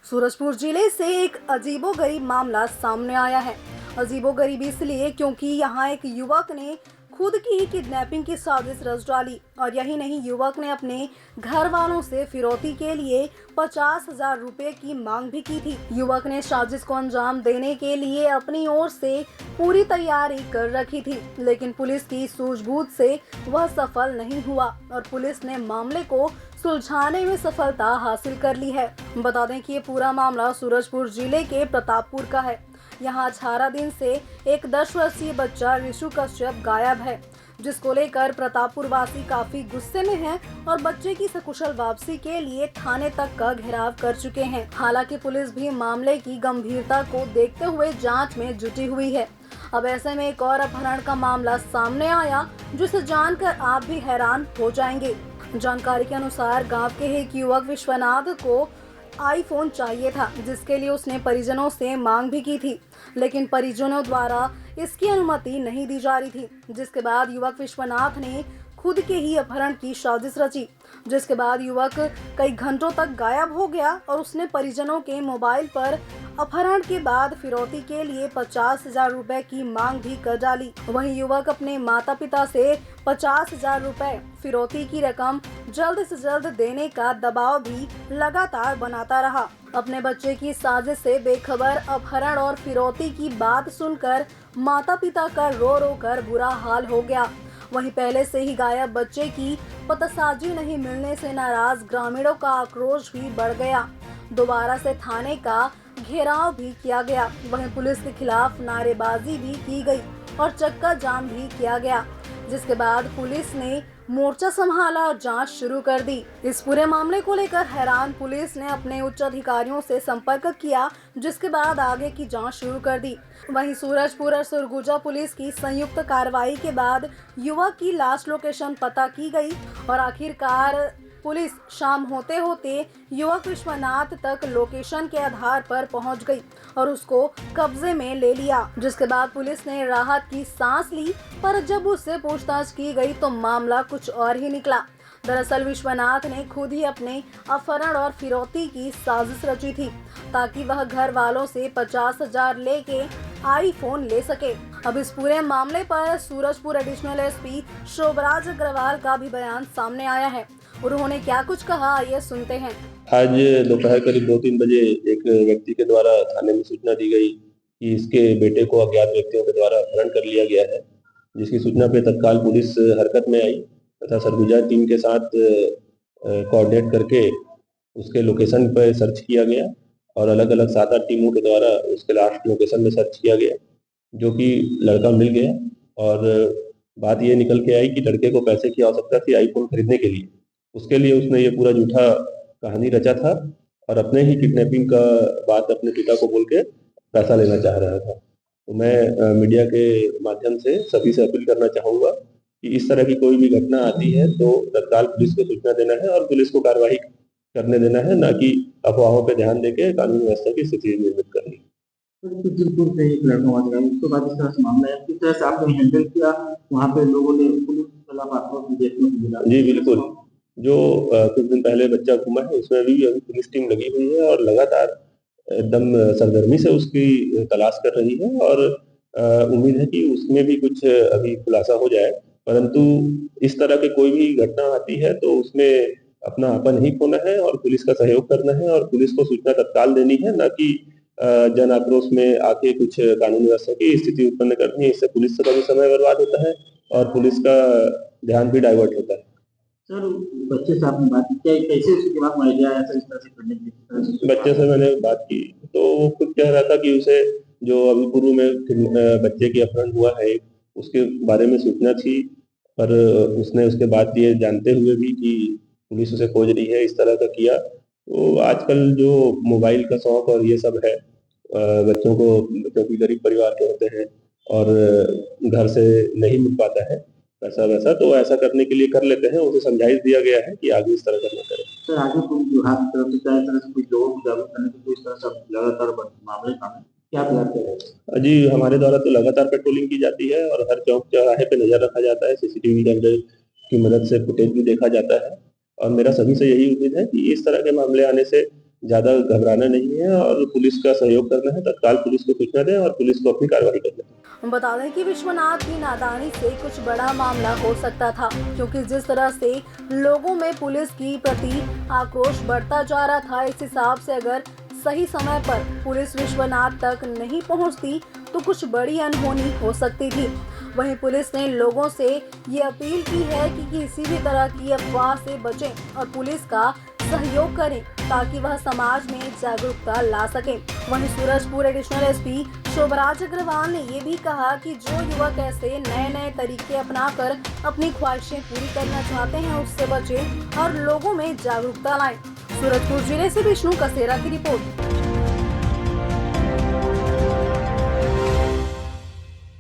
सूरजपुर जिले से एक अजीबोगरीब मामला सामने आया है। अजीबोगरीब इसलिए क्योंकि यहाँ एक युवक ने खुद की ही किडनैपिंग की साजिश रच डाली और यही नहीं, युवक ने अपने घर वालों से फिरौती के लिए 50,000 रुपए की मांग भी की थी। युवक ने साजिश को अंजाम देने के लिए अपनी ओर से पूरी तैयारी कर रखी थी, लेकिन पुलिस की सूझबूझ से वह सफल नहीं हुआ और पुलिस ने मामले को सुलझाने में सफलता हासिल कर ली है। बता दें कि ये पूरा मामला सूरजपुर जिले के प्रतापपुर का है। यहाँ 18 दिन से एक 10 वर्षीय बच्चा ऋषु कश्यप गायब है, जिसको लेकर प्रतापपुर वासी काफी गुस्से में हैं और बच्चे की सकुशल वापसी के लिए थाने तक का घेराव कर चुके हैं। हालांकि पुलिस भी मामले की गंभीरता को देखते हुए जांच में जुटी हुई है। अब ऐसे में एक और अपहरण का मामला सामने आया, जिसे जानकर आप भी हैरान हो जाएंगे। जानकारी के अनुसार गांव के एक युवक विश्वनाथ को आईफोन चाहिए था, जिसके लिए उसने परिजनों से मांग भी की थी, लेकिन परिजनों द्वारा इसकी अनुमति नहीं दी जा रही थी। जिसके बाद युवक विश्वनाथ ने खुद के ही अपहरण की साजिश रची, जिसके बाद युवक कई घंटों तक गायब हो गया और उसने परिजनों के मोबाइल पर अपहरण के बाद फिरौती के लिए 50,000 रुपए की मांग भी कर डाली। वहीं युवक अपने माता पिता से 50,000 रुपए फिरौती की रकम जल्द से जल्द देने का दबाव भी लगातार बनाता रहा। अपने बच्चे की साजिश से बेखबर अपहरण और फिरौती की बात सुनकर माता पिता का रो रो कर बुरा हाल हो गया। वहीं पहले से ही गायब बच्चे की पतासाजी नहीं मिलने से नाराज ग्रामीणों का आक्रोश भी बढ़ गया। दोबारा से थाने का घेराव भी किया गया। वहीं पुलिस के खिलाफ नारेबाजी भी की गई और चक्का जाम भी किया गया, जिसके बाद पुलिस ने मोर्चा संभाला और जांच शुरू कर दी। इस पूरे मामले को लेकर हैरान पुलिस ने अपने उच्च अधिकारियों से संपर्क किया, जिसके बाद आगे की जांच शुरू कर दी। वहीं सूरजपुर और सरगुजा पुलिस की संयुक्त कार्रवाई के बाद युवक की लाश लोकेशन पता की गई और आखिरकार पुलिस शाम होते होते युवक विश्वनाथ तक लोकेशन के आधार पर पहुंच गई और उसको कब्जे में ले लिया। जिसके बाद पुलिस ने राहत की सांस ली, पर जब उससे पूछताछ की गई तो मामला कुछ और ही निकला। दरअसल विश्वनाथ ने खुद ही अपने अपहरण और फिरौती की साजिश रची थी, ताकि वह घर वालों से 50,000 लेके आईफोन ले सके। अब इस पूरे मामले पर सूरजपुर एडिशनल एसपी शोभराज अग्रवाल का भी बयान सामने आया है। उन्होंने क्या कुछ कहा, ये सुनते हैं। आज दोपहर करीब 2-3 बजे एक व्यक्ति के द्वारा थाने में सूचना दी गई कि इसके बेटे को अज्ञात व्यक्तियों के द्वारा अपहरण कर लिया गया है, जिसकी सूचना पे तत्काल पुलिस हरकत में आई तथा सरगुजा टीम के साथ कोऑर्डिनेट करके उसके लोकेशन पर सर्च किया गया और अलग अलग 7-8 टीमों के द्वारा उसके लास्ट लोकेशन में सर्च किया गया, जो कि लड़का मिल गया। और बात ये निकल के आई कि लड़के को पैसे की आवश्यकता थी आईफोन खरीदने के लिए। उसके लिए उसने ये पूरा झूठा कहानी रचा था और अपने ही किडनैपिंग का बात अपने पिता को बोल के पैसा लेना चाह रहा था। तो मैं मीडिया के माध्यम से सभी से अपील करना चाहूँगा कि इस तरह की कोई भी घटना आती है तो तत्काल पुलिस को सूचना देना है और पुलिस को कार्रवाई करने देना है, ना कि अफवाहों पर ध्यान देके कानून व्यवस्था की स्थिति निर्मित करनी। दिलपुर से एक लड़का हुआ था, उसके बाद इस तरह से मामला है, किस तरह से आपने हैंडल किया, वहाँ पे लोगों ने पुलिस के खिलाफ आक्रोश देखने को मिला? जी बिल्कुल, जो कुछ दिन पहले बच्चा घुमा है उसमें भी अभी पुलिस टीम लगी हुई है और लगातार एकदम सरगर्मी से उसकी तलाश कर रही है और उम्मीद है कि उसमें भी कुछ अभी खुलासा हो जाए। परंतु इस तरह की कोई भी घटना आती है तो उसमें अपना आपन ही खोना है और पुलिस का सहयोग करना है और पुलिस को सूचना तत्काल देनी है, ना कि जन आक्रोश में आके कुछ कानून व्यवस्था की स्थिति उत्पन्न करनी है। इससे पुलिस का भी समय बर्बाद होता है और पुलिस का ध्यान भी डाइवर्ट होता है। सर, बच्चे से आपने बात की, कैसे उसके दिमाग में आइडिया आया इस तरह से करने की? बच्चे से मैंने बात की तो वो खुद कह रहा था कि उसे जो अभी पूर्व में बच्चे की अपहरण हुआ है उसके बारे में सूचना थी, पर उसने उसके बाद ये जानते हुए भी कि पुलिस उसे खोज रही है, इस तरह का किया। तो आजकल जो मोबाइल का शौक और ये सब है बच्चों को, क्योंकि गरीब परिवार के होते हैं और घर से नहीं मिल पाता है पैसा वैसा, तो ऐसा करने के लिए कर लेते हैं। उसे समझाइश दिया गया है कि आगे इस तरह का ना करें। सर, आगे कोई विभाग की तरफ से चाहे तरह से कुछ लोगों को जागरूक करने के लिए इस तरह से लगातार मामले सामने क्या प्रयास कर रहे हैं? जी, हमारे द्वारा तो लगातार पेट्रोलिंग की जाती है और हर चौक चौराहे पे नजर रखा जाता है, सीसीटीवी कैमरे की मदद से फुटेज भी देखा जाता है और मेरा सभी से यही उम्मीद है कि इस तरह के मामले आने से ज़्यादा घबराना नहीं है और पुलिस का सहयोग करना है, तत्काल पुलिस को सूचना दें और पुलिस को अपनी कार्रवाई करनी है। बता दें कि विश्वनाथ की नादानी से कुछ बड़ा मामला हो सकता था, क्योंकि जिस तरह से लोगों में पुलिस की प्रति आक्रोश बढ़ता जा रहा था, इस हिसाब से अगर सही समय पर पुलिस विश्वनाथ तक नहीं पहुंचती तो कुछ बड़ी अनहोनी हो सकती थी। वहीं पुलिस ने लोगों से ये अपील की है कि किसी भी तरह की अफवाह से बचें और पुलिस का सहयोग करें ताकि वह समाज में जागरूकता ला सके। वहीं सूरजपुर एडिशनल एसपी शोभराज अग्रवाल ने ये भी कहा कि जो युवक ऐसे नए तरीके अपनाकर अपनी ख्वाहिशें पूरी करना चाहते हैं उससे बचें और लोगों में जागरूकता लाएं। सूरजपुर जिले से विष्णु कसेरा की रिपोर्ट।